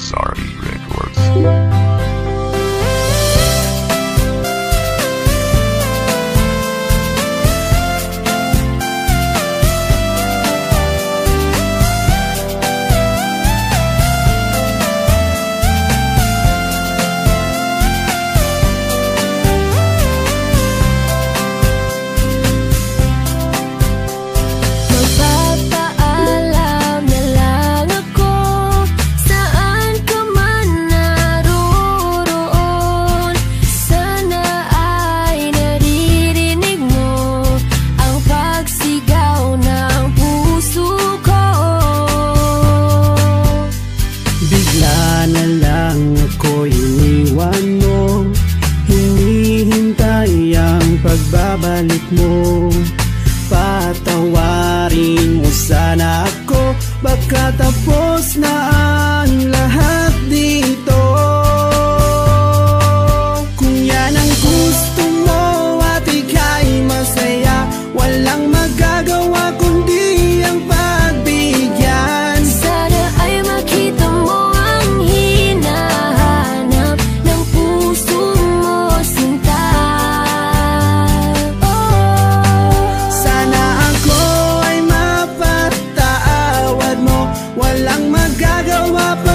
SRE Records. Bigla na lang ako iniwan mo, hinihintay ang pagbabalik mo. Patawarin mo sana ako, baka tapos na ang lahat dito. Kung yan ang gusto mo at ika'y masaya, walang magagawa kundi ang pagbigyan. Sana ay makita mo walang magagawa pa